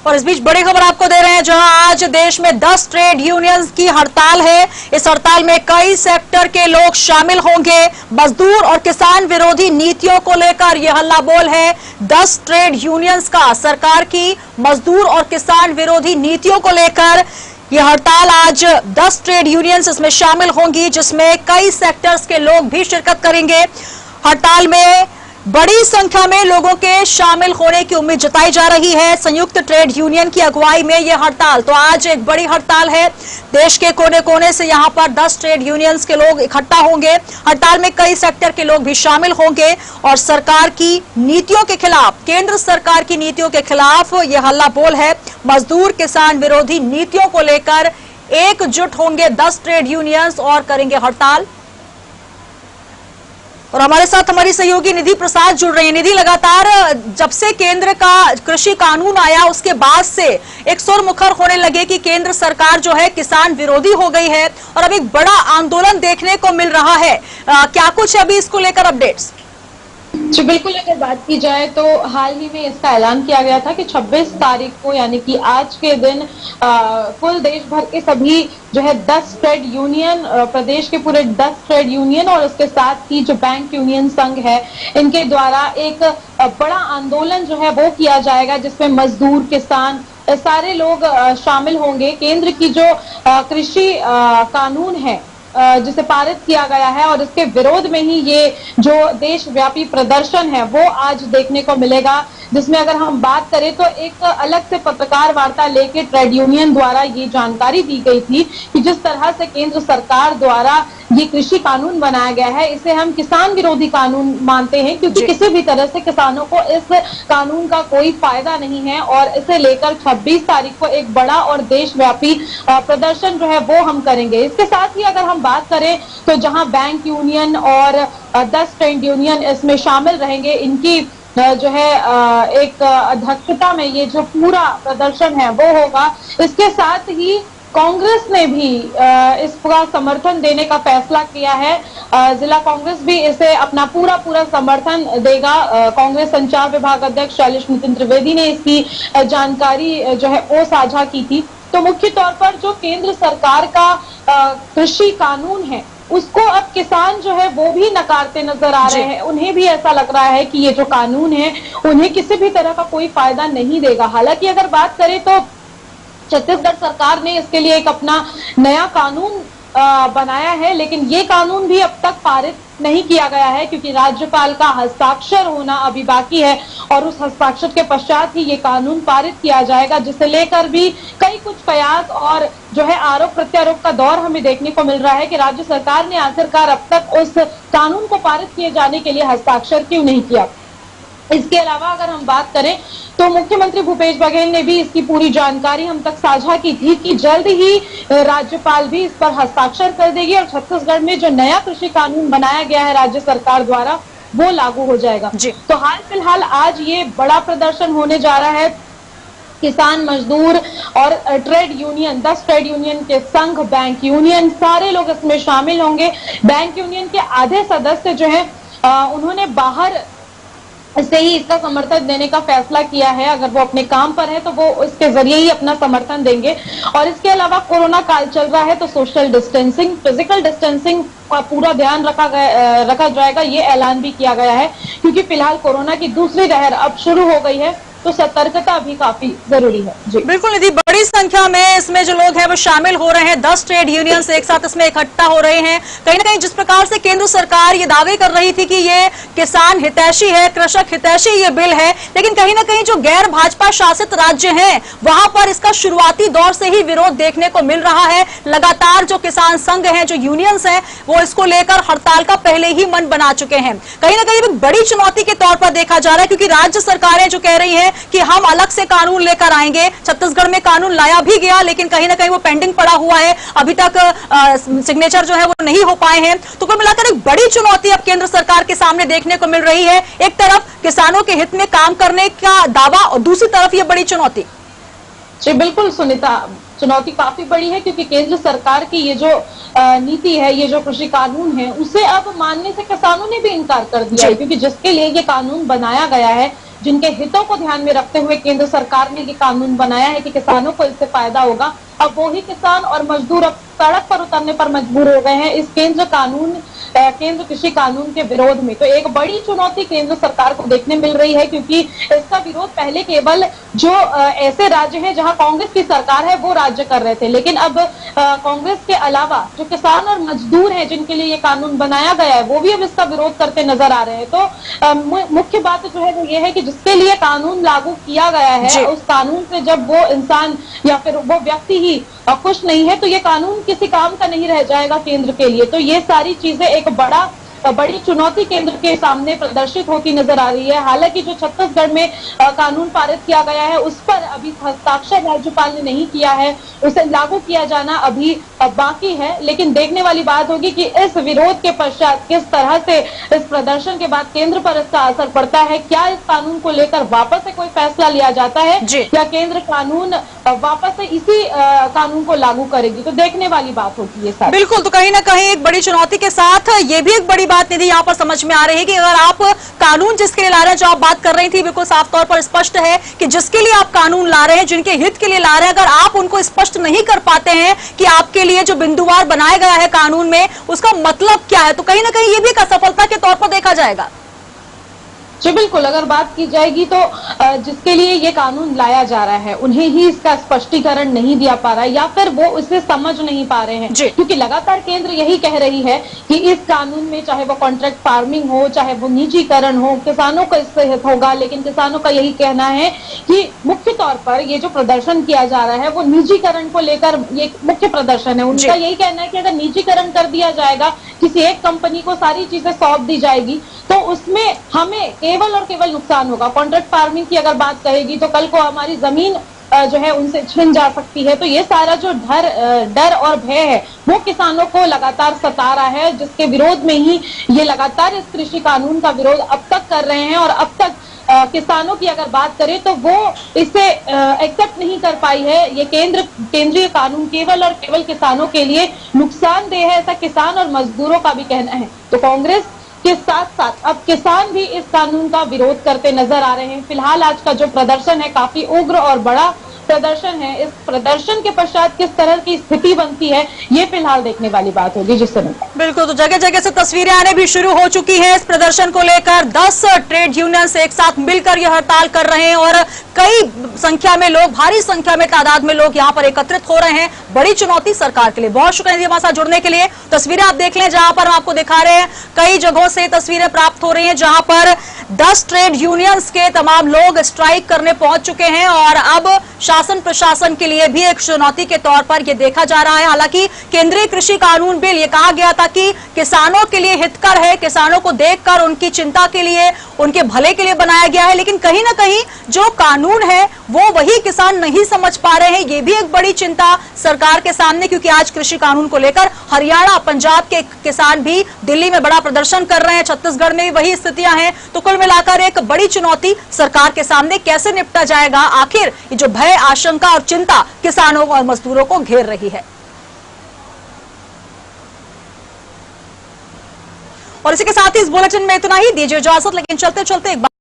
और इस बीच बड़ी खबर आपको दे रहे हैं, जहां आज देश में 10 ट्रेड यूनियंस की हड़ताल है। इस हड़ताल में कई सेक्टर के लोग शामिल होंगे। मजदूर और किसान विरोधी नीतियों को लेकर यह हल्ला बोल है। 10 ट्रेड यूनियंस का सरकार की मजदूर और किसान विरोधी नीतियों को लेकर यह हड़ताल आज 10 ट्रेड यूनियंस इसमें शामिल होंगी, जिसमें कई सेक्टर्स के लोग भी शिरकत करेंगे। हड़ताल में बड़ी संख्या में लोगों के शामिल होने की उम्मीद जताई जा रही है। संयुक्त ट्रेड यूनियन की अगुवाई में यह हड़ताल, तो आज एक बड़ी हड़ताल है। देश के कोने कोने से यहां पर 10 ट्रेड यूनियंस के लोग इकट्ठा होंगे। हड़ताल में कई सेक्टर के लोग भी शामिल होंगे और सरकार की नीतियों के खिलाफ, केंद्र सरकार की नीतियों के खिलाफ यह हल्ला बोल है। मजदूर किसान विरोधी नीतियों को लेकर एकजुट होंगे 10 ट्रेड यूनियंस और करेंगे हड़ताल। और हमारे साथ हमारी सहयोगी निधि प्रसाद जुड़ रही है। निधि, लगातार जब से केंद्र का कृषि कानून आया उसके बाद से एक सुर मुखर होने लगे कि केंद्र सरकार जो है किसान विरोधी हो गई है और अब एक बड़ा आंदोलन देखने को मिल रहा है। क्या कुछ है अभी इसको लेकर अपडेट्स? जी बिल्कुल, अगर बात की जाए तो हाल ही में इसका ऐलान किया गया था कि 26 तारीख को यानी कि आज के दिन कुल देश भर के सभी जो है 10 ट्रेड यूनियन, प्रदेश के पूरे 10 ट्रेड यूनियन और उसके साथ ही जो बैंक यूनियन संघ है, इनके द्वारा एक बड़ा आंदोलन जो है वो किया जाएगा, जिसमें मजदूर किसान सारे लोग शामिल होंगे। केंद्र की जो कृषि कानून है जिसे पारित किया गया है और इसके विरोध में ही ये जो देशव्यापी प्रदर्शन है वो आज देखने को मिलेगा, जिसमें अगर हम बात करें तो एक अलग से पत्रकार वार्ता लेके ट्रेड यूनियन द्वारा ये जानकारी दी गई थी कि जिस तरह से केंद्र सरकार द्वारा ये कृषि कानून बनाया गया है, इसे हम किसान विरोधी कानून मानते हैं, क्योंकि किसी भी तरह से किसानों को इस कानून का कोई फायदा नहीं है और इसे लेकर 26 तारीख को एक बड़ा और देशव्यापी प्रदर्शन जो है वो हम करेंगे। इसके साथ ही अगर हम बात करें तो जहां बैंक यूनियन और 10 ट्रेड यूनियन इसमें शामिल रहेंगे, इनकी जो है एक अध्यक्षता में ये जो पूरा प्रदर्शन है वो होगा। इसके साथ ही कांग्रेस ने भी इसका समर्थन देने का फैसला किया है। जिला कांग्रेस भी इसे अपना पूरा समर्थन देगा। कांग्रेस संचार विभाग अध्यक्ष शैलेश नितिन त्रिवेदी ने इसकी जानकारी जो है वो साझा की थी। तो मुख्य तौर पर जो केंद्र सरकार का कृषि कानून है उसको अब किसान जो है वो भी नकारते नजर आ रहे हैं। उन्हें भी ऐसा लग रहा है कि ये जो कानून है उन्हें किसी भी तरह का कोई फायदा नहीं देगा। हालांकि अगर बात करें तो छत्तीसगढ़ सरकार ने इसके लिए एक अपना नया कानून बनाया है, लेकिन ये कानून भी अब तक पारित नहीं किया गया है, क्योंकि राज्यपाल का हस्ताक्षर होना अभी बाकी है और उस हस्ताक्षर के पश्चात ही ये कानून पारित किया जाएगा, जिसे लेकर भी कई कुछ कयास और जो है आरोप प्रत्यारोप का दौर हमें देखने को मिल रहा है कि राज्य सरकार ने आखिरकार अब तक उस कानून को पारित किए जाने के लिए हस्ताक्षर क्यों नहीं किया। इसके अलावा अगर हम बात करें तो मुख्यमंत्री भूपेश बघेल ने भी इसकी पूरी जानकारी हम तक साझा की थी कि जल्द ही राज्यपाल भी इस पर हस्ताक्षर कर देगी और छत्तीसगढ़ में जो नया कृषि कानून बनाया गया है राज्य सरकार द्वारा वो लागू हो जाएगा। तो हाल फिलहाल आज ये बड़ा प्रदर्शन होने जा रहा है। किसान, मजदूर और ट्रेड यूनियन, 10 ट्रेड यूनियन के संघ, बैंक यूनियन, सारे लोग इसमें शामिल होंगे। बैंक यूनियन के आधे सदस्य जो है उन्होंने बाहर से ही इसका समर्थन देने का फैसला किया है। अगर वो अपने काम पर है तो वो इसके जरिए ही अपना समर्थन देंगे। और इसके अलावा कोरोना काल चल रहा है तो सोशल डिस्टेंसिंग, फिजिकल डिस्टेंसिंग का पूरा ध्यान रखा जाएगा, ये ऐलान भी किया गया है, क्योंकि फिलहाल कोरोना की दूसरी लहर अब शुरू हो गई है तो सतर्कता भी काफी जरूरी है। जी बिल्कुल निधि, बड़ी संख्या में इसमें जो लोग हैं वो शामिल हो रहे हैं। 10 ट्रेड यूनियंस एक साथ इसमें इकट्ठा हो रहे हैं। कहीं ना कहीं जिस प्रकार से केंद्र सरकार ये दावे कर रही थी कि ये किसान हितैषी है, कृषक हितैषी ये बिल है, लेकिन कहीं ना कहीं जो गैर भाजपा शासित राज्य हैं वहां पर इसका शुरुआती दौर से ही विरोध देखने को मिल रहा है। लगातार जो किसान संघ है, जो यूनियंस है, वो इसको लेकर हड़ताल का पहले ही मन बना चुके हैं। कहीं ना कहीं बड़ी चुनौती के तौर पर देखा जा रहा है, क्योंकि राज्य सरकारें जो कह रही है कि हम अलग से कानून लेकर आएंगे। छत्तीसगढ़ में कानून लाया भी गया, लेकिन कहीं ना कहीं वो पेंडिंग पड़ा हुआ है, अभी तक सिग्नेचर जो है वो नहीं हो पाए हैं। तो कुल मिलाकर एक बड़ी चुनौती अब केंद्र सरकार के सामने देखने को मिल रही है। एक तरफ किसानों के हित में काम करने का दावा और दूसरी तरफ ये बड़ी चुनौती। जी बिल्कुल सुनीता, चुनौती काफी बड़ी है, क्योंकि केंद्र सरकार की ये जो नीति है, ये जो कृषि कानून है, उसे अब मानने से किसानों ने भी इनकार कर दिया है, क्योंकि जिसके लिए ये कानून बनाया गया है जिनके हितों को ध्यान में रखते हुए केंद्र सरकार ने ये कानून बनाया है कि किसानों को इससे फायदा होगा, अब वो ही किसान और मजदूर अब सड़क पर उतरने पर मजबूर हो गए हैं इस केंद्र कृषि कानून के विरोध में। तो एक बड़ी चुनौती केंद्र सरकार को देखने मिल रही है, क्योंकि इसका विरोध पहले केवल जो ऐसे राज्य हैं जहां कांग्रेस की सरकार है वो राज्य कर रहे थे, लेकिन अब कांग्रेस के अलावा जो किसान और मजदूर हैं जिनके लिए ये कानून बनाया गया है वो भी अब इसका विरोध करते नजर आ रहे हैं। तो मुख्य बात जो है वो ये है कि जिसके लिए कानून लागू किया गया है उस कानून से जब वो इंसान या फिर वो व्यक्ति ही खुश नहीं है तो ये कानून किसी काम का नहीं रह जाएगा केंद्र के लिए। तो ये सारी चीजें एक बड़ी चुनौती केंद्र के सामने प्रदर्शित होती नजर आ रही है। हालांकि जो छत्तीसगढ़ में कानून पारित किया गया है उस पर अभी हस्ताक्षर राज्यपाल ने नहीं किया है, उसे लागू किया जाना अभी बाकी है। लेकिन देखने वाली बात होगी कि इस विरोध के पश्चात किस तरह से इस प्रदर्शन के बाद केंद्र पर इसका असर पड़ता है। क्या इस कानून को लेकर वापस से कोई फैसला लिया जाता है या केंद्र कानून वापस से इसी कानून को लागू करेगी, तो देखने वाली बात होगी ये सारी। बिल्कुल, तो कहीं ना कहीं एक बड़ी चुनौती के साथ ये भी एक बड़ी बात निधि यहाँ पर समझ में आ रही है कि अगर आप कानून जिसके लिए ला रहे हैं, जो आप बात कर रही थी बिल्कुल साफ तौर पर स्पष्ट है कि जिसके लिए आप कानून ला रहे हैं, जिनके हित के लिए ला रहे हैं, अगर आप उनको स्पष्ट नहीं कर पाते हैं कि आपके लिए जो बिंदुवार बनाया गया है कानून में उसका मतलब क्या है, तो कहीं ना कहीं ये भी एक असफलता के तौर पर देखा जाएगा। जी बिल्कुल, अगर बात की जाएगी तो जिसके लिए ये कानून लाया जा रहा है उन्हें ही इसका स्पष्टीकरण नहीं दिया पा रहा है या फिर वो इसे समझ नहीं पा रहे हैं, क्योंकि लगातार केंद्र यही कह रही है कि इस कानून में चाहे वो कॉन्ट्रैक्ट फार्मिंग हो, चाहे वो निजीकरण हो, किसानों को इससे हित होगा। लेकिन किसानों का यही कहना है कि मुख्य तौर पर ये जो प्रदर्शन किया जा रहा है वो निजीकरण को लेकर ये मुख्य प्रदर्शन है। उनका यही कहना है कि अगर निजीकरण कर दिया जाएगा, किसी एक कंपनी को सारी चीजें सौंप दी जाएगी, तो उसमें हमें केवल और केवल नुकसान होगा। कॉन्ट्रैक्ट फार्मिंग की अगर बात कहेगी तो कल को हमारी जमीन जो है उनसे छिन जा सकती है। तो ये सारा जो डर और भय है वो किसानों को लगातार सता रहा है, जिसके विरोध में ही ये लगातार इस कृषि कानून का विरोध अब तक कर रहे हैं। और अब तक किसानों की अगर बात करें तो वो इसे एक्सेप्ट नहीं कर पाई है। ये केंद्रीय कानून केवल और केवल किसानों के लिए नुकसानदेह है, ऐसा किसान और मजदूरों का भी कहना है। तो कांग्रेस के साथ साथ अब किसान भी इस कानून का विरोध करते नजर आ रहे हैं। फिलहाल आज का जो प्रदर्शन है काफी उग्र और बड़ा प्रदर्शन है। इस प्रदर्शन के पश्चात किस तरह की स्थिति बनती है ये फिलहाल देखने वाली बात होगी। जिस समय बिल्कुल, तो जगह जगह से तस्वीरें आने भी शुरू हो चुकी हैं इस प्रदर्शन को लेकर। 10 ट्रेड यूनियंस एक साथ मिलकर यह हड़ताल कर रहे हैं और कई संख्या में लोग, भारी संख्या में तादाद में लोग यहाँ पर एकत्रित हो रहे हैं। बड़ी चुनौती सरकार के लिए। बहुत शुक्रिया हमारे साथ जुड़ने के लिए। तस्वीरें आप देख लें जहां पर हम आपको दिखा रहे हैं, कई जगहों से तस्वीरें प्राप्त हो रही हैं जहां पर 10 ट्रेड यूनियंस के तमाम लोग स्ट्राइक करने पहुंच चुके हैं और अब शासन प्रशासन के लिए भी एक चुनौती के तौर पर यह देखा जा रहा है। हालांकि केंद्रीय कृषि कानून बिल, ये कहा गया था कि किसानों के लिए हितकर है, किसानों को देखकर उनकी चिंता के लिए, उनके भले के लिए बनाया गया है, लेकिन कहीं ना कहीं जो कानून है वो वही किसान नहीं समझ पा रहे हैं। ये भी एक बड़ी चिंता सरकार के सामने, क्योंकि आज कृषि कानून को लेकर हरियाणा, पंजाब के किसान भी दिल्ली में बड़ा प्रदर्शन कर रहे हैं, छत्तीसगढ़ में भी वही स्थितियां हैं। तो कुल मिलाकर एक बड़ी चुनौती सरकार के सामने, कैसे निपटा जाएगा आखिर ये जो भय, आशंका और चिंता किसानों और मजदूरों को घेर रही है। और इसी के साथ ही इस बुलेटिन में इतना ही। दीजिए इजाजत, लेकिन चलते चलते एक बार